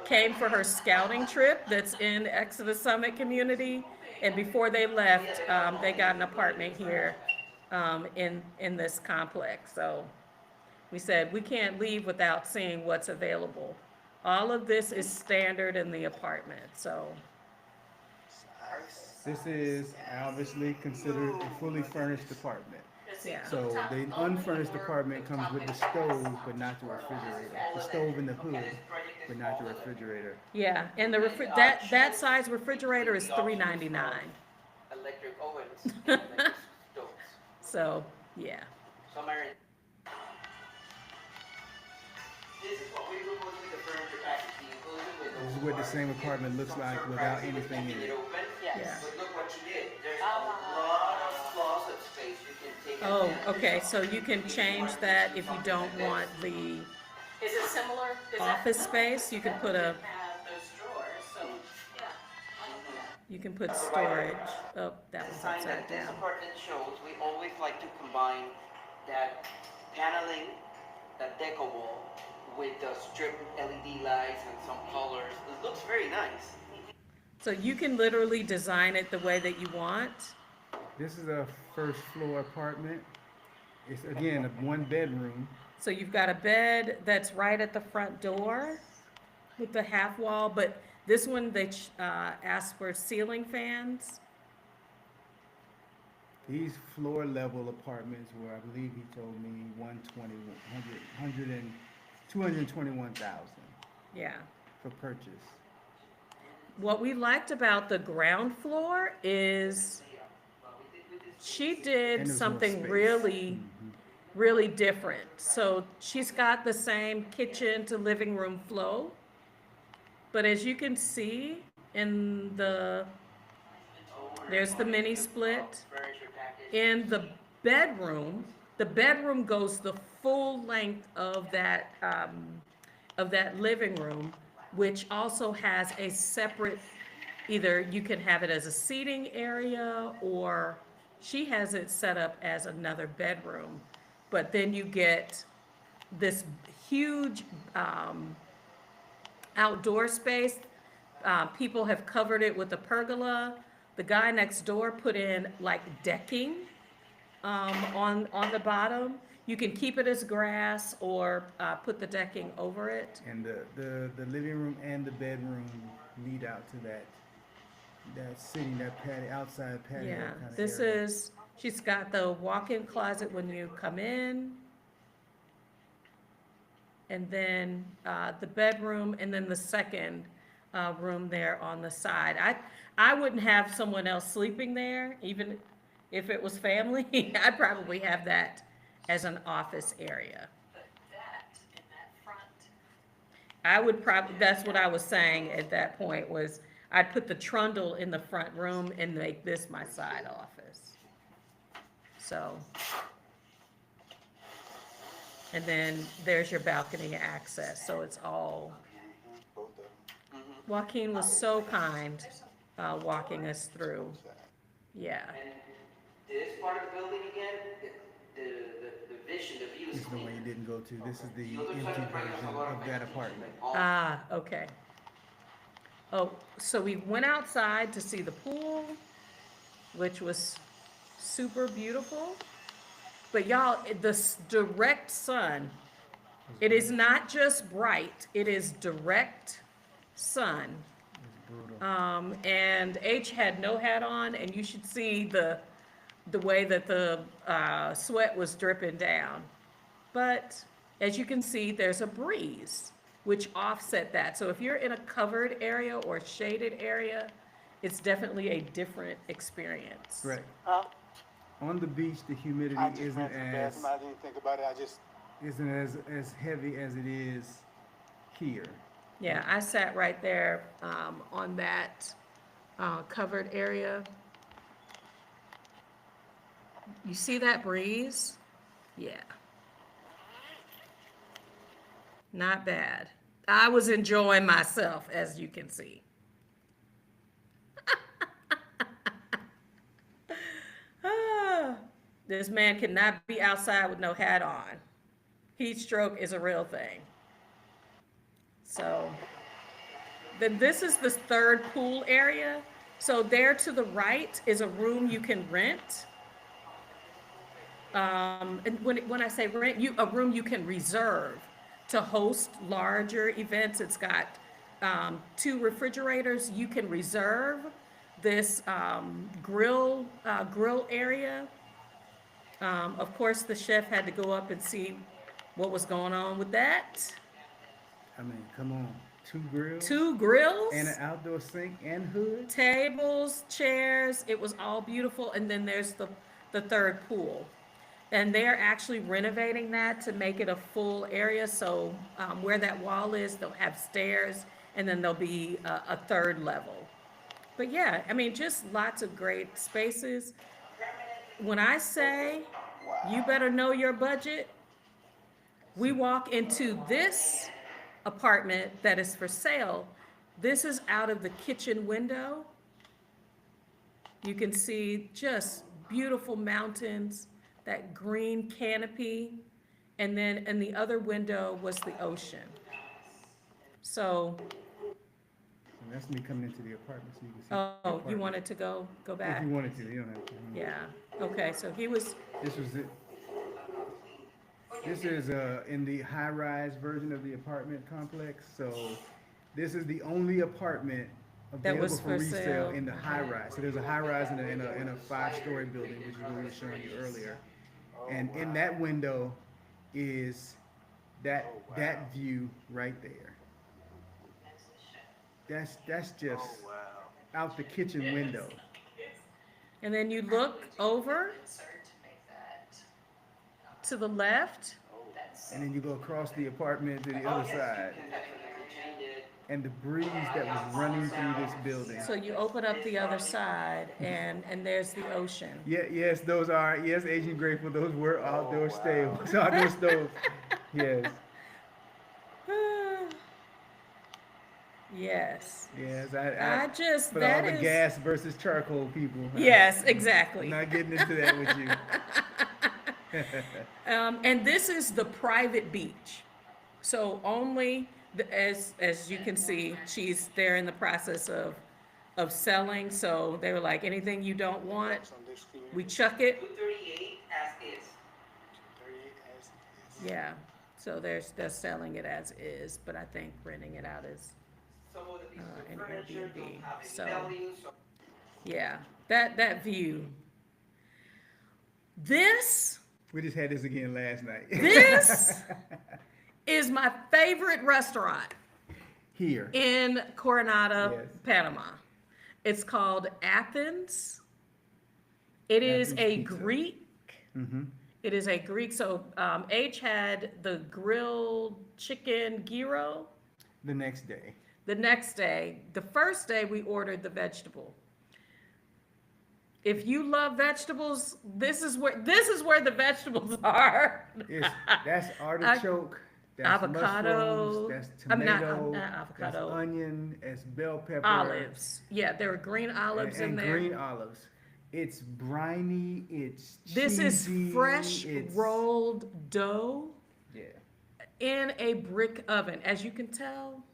came for her scouting trip that's in Exodus Summit community. And before they left, they got an apartment here in this complex. So we said, we can't leave without seeing what's available. All of this is standard in the apartment, so. This is obviously considered a fully furnished apartment. Yeah. So the unfurnished apartment comes with the stove, but not the refrigerator. The stove in the hood, but not the refrigerator. Yeah, and the that size refrigerator is $3.99. Electric ovens, electric stoves. So, yeah. Some are in. This is what we do with the furniture package. You close it with This is what the same apartment looks like without anything in it. Yeah. But look what you did. There's a lot of closet space you can take. Oh, advantage okay, of. so you can change that if you don't want the Is it similar? Is that- office space, you can put a, Have those drawers, so, yeah. I like that. You can put storage. Oh, that The one's sign upside that this down. apartment shows, we always like to combine that paneling, that deco wall, with the strip LED lights and some colors. It looks very nice. So you can literally design it the way that you want. This is a first floor apartment. It's again a one bedroom. So you've got a bed that's right at the front door with the half wall, but this one they asked for ceiling fans. These floor level apartments were, I believe he told me, 120, 100, 100 and 221,000 Yeah. for purchase. What we liked about the ground floor is she And did there's more something space. really, Mhm. really different. So she's got the same kitchen to living room flow, but as you can see in there's the mini split. Furniture package. In the bedroom goes the full length of that living room, which also has a separate, either you can have it as a seating area or she has it set up as another bedroom. But then you get this huge outdoor space. People have covered it with a pergola. The guy next door put in like decking on the bottom. You can keep it as grass or put the decking over it. And the living room and the bedroom lead out to that sitting, that patio, outside patio Yeah, kind of this area. is, she's got the walk-in closet when you come in. And then the bedroom, and then the second room there on the side. I wouldn't have someone else sleeping there, even if it was family. I'd probably have that as an office area. But that in that front, I would probably, that's what I was saying at that point, was I'd put the trundle in the front room and make this my side office. So. And then there's your balcony access, so it's all. Joaquin was so kind, walking us through. Yeah, And this part of the building again, the vision, the view This is is the one clean. you didn't go to. This is the The other side empty of the front, there's version a lot of that apartment. okay. Oh, so we went outside to see the pool, which was super beautiful. But y'all, direct sun, it is not just bright, it is direct sun. It's brutal. And H had no hat on, and you should see the way that the sweat was dripping down. But as you can see, there's a breeze, which offset that. So if you're in a covered area or shaded area, it's definitely a different experience. Correct. Huh? On the beach, the humidity I just isn't ran to the as bathroom. I didn't think about it. I just as heavy as it is here. Yeah, I sat right there on that covered area. You see that breeze? Yeah. Not bad. I was enjoying myself, as you can see. Ah, this man cannot be outside with no hat on. Heat stroke is a real thing. So, then this is the third pool area. So there to the right is a room you can rent. And when I say rent, a room you can reserve to host larger events. It's got 2 refrigerators. You can reserve this grill area. Of course, the chef had to go up and see what was going on with that. I mean, come on. 2 grills 2 grills. and an outdoor sink and hood. Tables, chairs, it was all beautiful. And then there's the third pool. And they're actually renovating that to make it a full area. So where that wall is, they'll have stairs, and then there'll be a third level. But yeah, I mean, just lots of great spaces. When I say you better know your budget, we walk into this apartment that is for sale. This is out of the kitchen window. You can see just beautiful mountains, that green canopy, and then in the other window was the ocean. So, And that's me coming into the apartment, so you can see the oh, you apartment. wanted to go If back? you wanted to, you don't have to. Yeah, okay, so he was, This was it. This is in the high-rise version of the apartment complex. So this is the only apartment That was available for for resale sale. in the high-rise. So there's a high-rise in a five-story building, which is what we were showing you earlier. And in that window is that view right there. That's just out the kitchen window. and then you look over to the left, And then you go across the apartment to the other side. You can definitely change it. And the breeze that was running through this building. so you open up the other side, and there's the ocean. Yeah, yes, those are, yes, Agent Grateful, those were outdoor staves, outdoor stoves. Yes, Yes. yes, I just, for all that the is, gas versus charcoal people. yes, I'm exactly. not getting into that with you. And this is the private beach. So only, as you can see, they're in the process of selling. So they were like, anything you don't want, we chuck it. 238 as is. Yeah. So they're selling it as is, but I think renting it out is, Some of the pieces an of furniture Airbnb, don't have any so- value, so yeah, that view. This We just had this again last night. This is my favorite restaurant Here. in Coronado, Yes. Panama. It's called Athens. It is Athens a Pizza. Greek. Mm-hmm. It is a Greek. So H had the grilled chicken gyro. The next day. The next day, the first day, we ordered the vegetable. If you love vegetables, this is where the vegetables are. That's artichoke. That's avocado. mushrooms, that's I'm not tomato. avocado. That's onion. That's bell pepper. Olives. Yeah, there were green olives and in there. green olives. It's briny. It's This cheesy, is fresh it's- rolled dough Yeah. in a brick oven. As you can tell,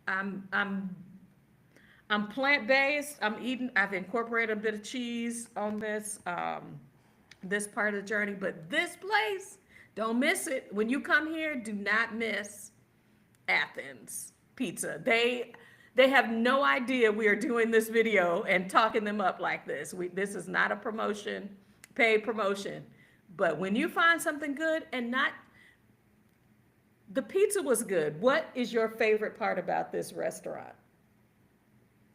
I'm plant-based. I've incorporated a bit of cheese on this part of the journey, but this place, don't miss it. When you come here, do not miss Athens Pizza. They have no idea we are doing this video and talking them up like this. This is not a promotion, paid promotion. But when you find something good the pizza was good. What is your favorite part about this restaurant?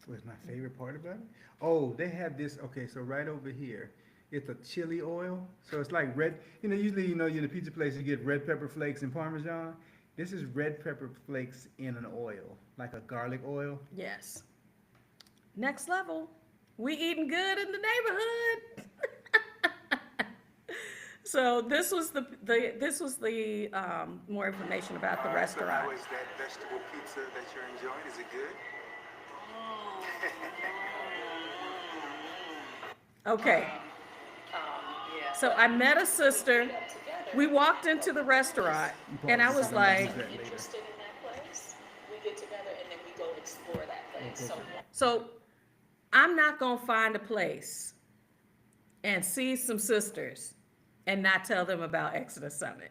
What's my favorite part about it? Oh, they have this. Okay, so right over here, it's a chili oil. So it's like red. Usually, in the pizza place, you get red pepper flakes and Parmesan. This is red pepper flakes in an oil, like a garlic oil. Yes. Next level. We eating good in the neighborhood. So this was the more information about the All right, so restaurant. how is that vegetable pizza that you're enjoying? Is it good? Okay. So I met a sister. We walked into the restaurant and I was like, Interested in that place, we get together and then we go explore that place. so I'm not gonna find a place and see some sisters and not tell them about Exodus Summit.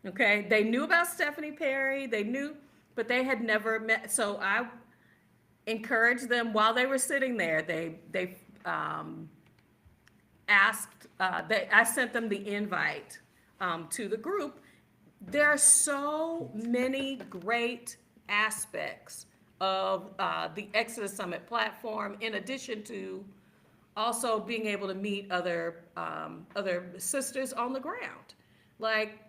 Okay, they knew about Stephanie Perry, but they had never met. So I encouraged them while they were sitting there. They asked. I sent them the invite to the group. There are so many great aspects of the Exodus Summit platform, in addition to also being able to meet other sisters on the ground. Like,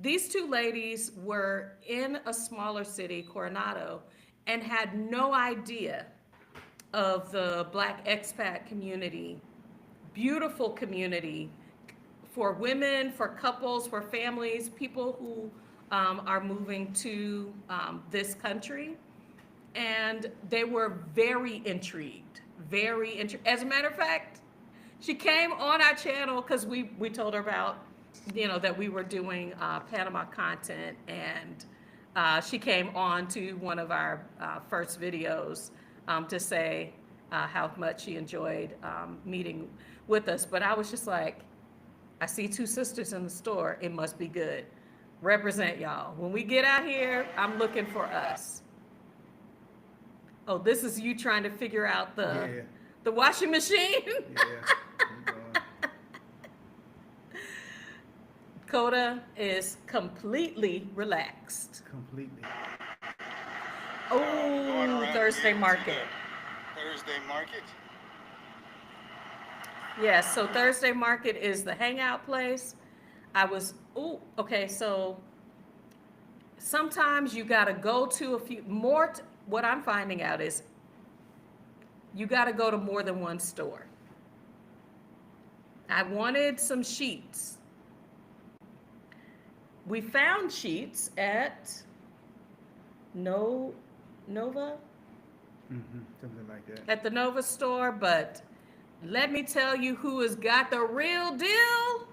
these two ladies were in a smaller city, Coronado, and had no idea of the Black expat community, beautiful community for women, for couples, for families, people who are moving to this country. And they were very intrigued, As a matter of fact, she came on our channel because we told her about, that we were doing Panama content, and she came on to one of our first videos to say how much she enjoyed meeting with us. But I was just like, I see two sisters in the store. It must be good. Represent, y'all. When we get out here, I'm looking for us. Oh, this is you trying to figure out the washing machine? Yeah. Coda is completely relaxed. Completely. Oh, Thursday market. Thursday market. Yes, so Thursday market is the hangout place. Okay, so sometimes you gotta go to a few more. What I'm finding out is you gotta go to more than one store. I wanted some sheets. We found sheets at Nova, Something like that. at the Nova store, but let me tell you who has got the real deal.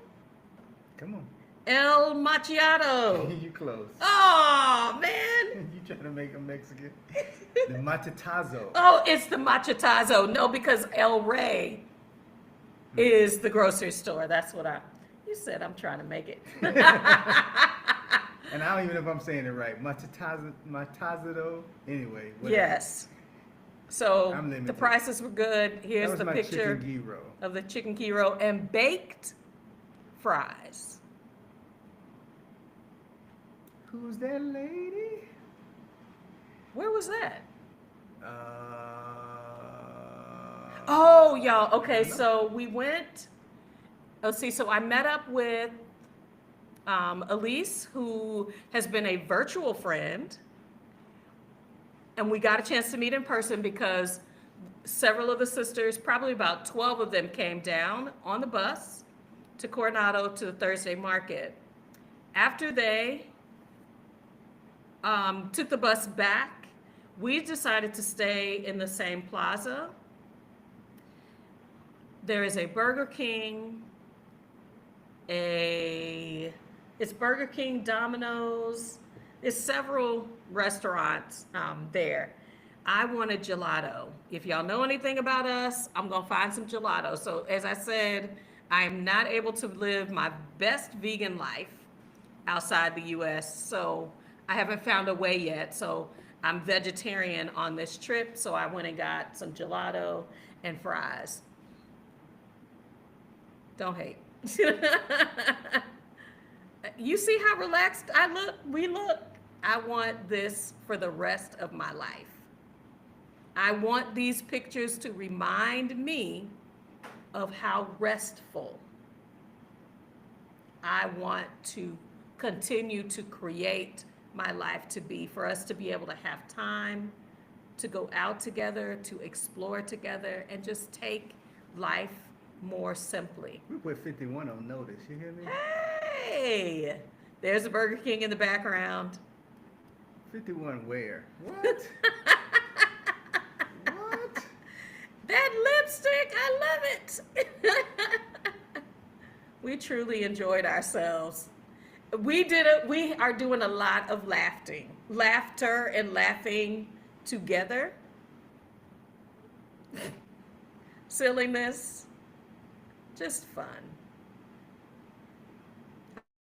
Come on. El Macchiato. You close. Oh, man. You trying to make them Mexican? The Matatazo. Oh, it's the Machetazo. No, because El Rey is the grocery store. That's what you said. I'm trying to make it. And I don't even know if I'm saying it right. Matatazo. Anyway. Whatever. Yes. So I'm limited. the prices were good. That Here's was the my picture chicken gyro. of the chicken gyro and baked fries. Who's that lady? Where was that? Uh, Oh, y'all. Okay, so we went. Let's see. So I met up with Elise, who has been a virtual friend, and we got a chance to meet in person because several of the sisters, probably about 12 of them, came down on the bus to Coronado to the Thursday market. After they took the bus back, we decided to stay in the same plaza. There is a Burger King, it's Burger King, Domino's. There's several restaurants there. I wanted gelato. If y'all know anything about us, I'm gonna find some gelato. So as I said, I am not able to live my best vegan life outside the US, so I haven't found a way yet. So I'm vegetarian on this trip, so I went and got some gelato and fries. Don't hate. You see how relaxed we look? I want this for the rest of my life. I want these pictures to remind me of how restful I want to continue to create my life to be, for us to be able to have time to go out together, to explore together, and just take life more simply. We put 51 on notice. You hear me? Hey, there's a Burger King in the background. 51 where? What? What? That lipstick, I love it. We truly enjoyed ourselves. We are doing a lot of laughter and laughing together. Silliness, just fun.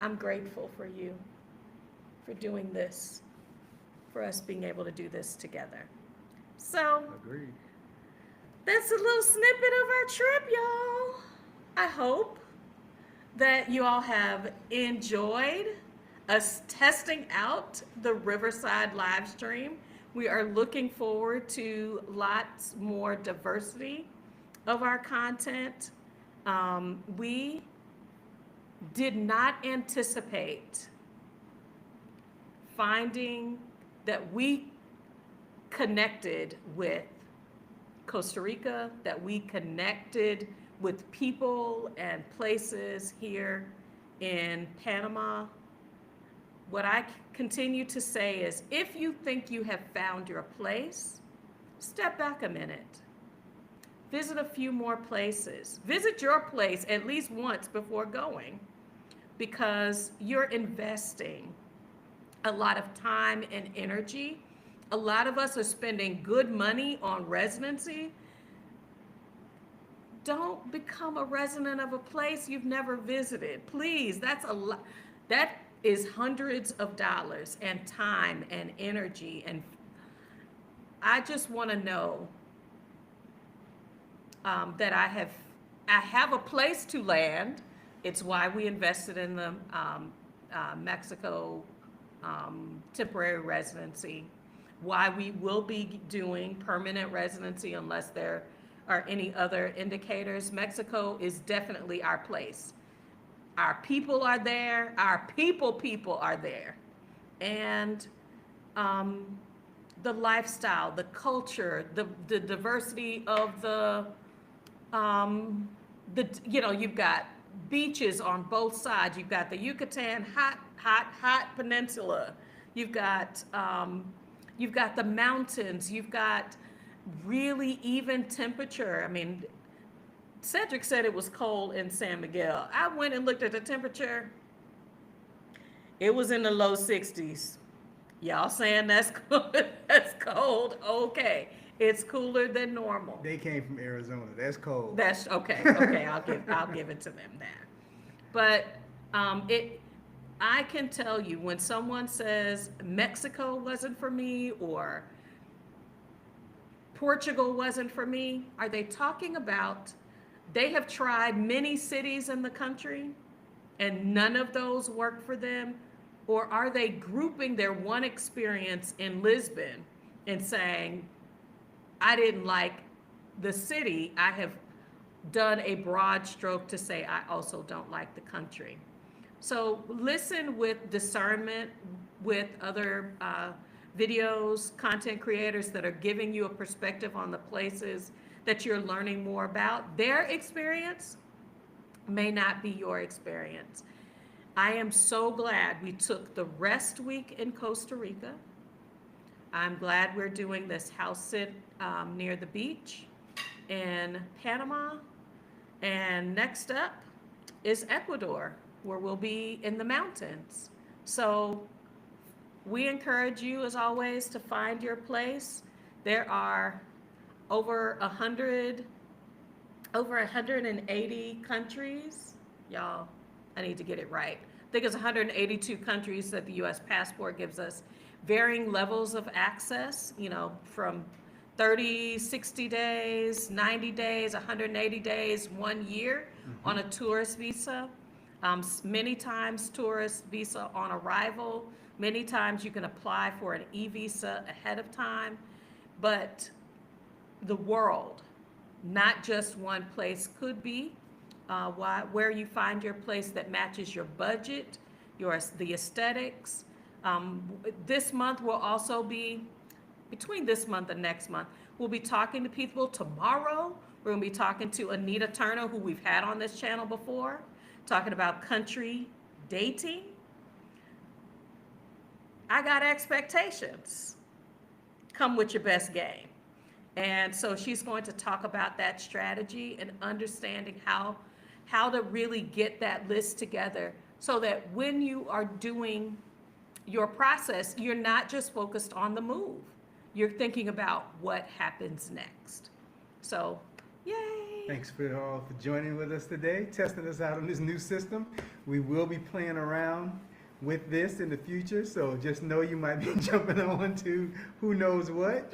I'm grateful for you for doing this, for us being able to do this together. So Agreed. that's a little snippet of our trip, y'all. I hope that you all have enjoyed us testing out the Riverside live stream. We are looking forward to lots more diversity of our content. We did not anticipate finding that we connected with Costa Rica, that we connected with people and places here in Panama. What I continue to say is, if you think you have found your place, step back a minute. visit a few more places. Visit your place at least once before going, because you're investing a lot of time and energy. A lot of us are spending good money on residency. Don't become a resident of a place you've never visited. Please, that's a lot. That is hundreds of dollars and time and energy. And I just want to know that I have a place to land. It's why we invested in the Mexico temporary residency. Why we will be doing permanent residency unless there are any other indicators. Mexico is definitely our place. Our people are there. Our people are there, and the lifestyle, the culture, the diversity of you've got beaches on both sides. You've got the Yucatan hot peninsula. You've got the mountains. You've got really even temperature. I mean, Cedric said it was cold in San Miguel. I went and looked at the temperature. It was in the low 60s. Y'all saying that's cold? That's cold. Okay, it's cooler than normal. They came from Arizona. That's cold. That's okay. Okay, I'll give it to them that. But I can tell you when someone says Mexico wasn't for me or Portugal wasn't for me, are they talking about they have tried many cities in the country and none of those work for them? Or are they grouping their one experience in Lisbon and saying, I didn't like the city, I have done a broad stroke to say I also don't like the country. So listen with discernment with other videos, content creators that are giving you a perspective on the places that you're learning more about. Their experience may not be your experience. I am so glad we took the rest week in Costa Rica. I'm glad we're doing this house sit near the beach in Panama. And next up is Ecuador, where we'll be in the mountains. So we encourage you, as always, to find your place. There are over 180 countries. Y'all, I need to get it right. I think it's 182 countries that the U.S. passport gives us varying levels of access, from 30, 60 days, 90 days, 180 days, 1 year on a tourist visa. Many times tourist visa on arrival. Many times you can apply for an e-visa ahead of time. But the world, not just one place, could be where you find your place that matches your budget, the aesthetics. This month will also be, between this month and next month, we'll be talking to people. Tomorrow, we're going to be talking to Anita Turner, who we've had on this channel before, talking about country dating. I got expectations. Come with your best game. And so she's going to talk about that strategy and understanding how to really get that list together so that when you are doing your process, you're not just focused on the move. You're thinking about what happens next. So, yay. Thanks for all for joining with us today, testing us out on this new system. We will be playing around with this in the future, so just know you might be jumping on to who knows what,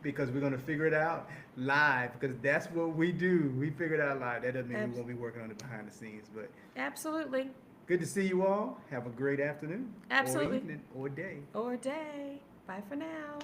because we're going to figure it out live, because that's what we do. We figure it out live. That doesn't mean we won't be working on it behind the scenes, but Absolutely. good to see you all. Have a great afternoon. Absolutely. Or evening or day. Or day. Bye for now.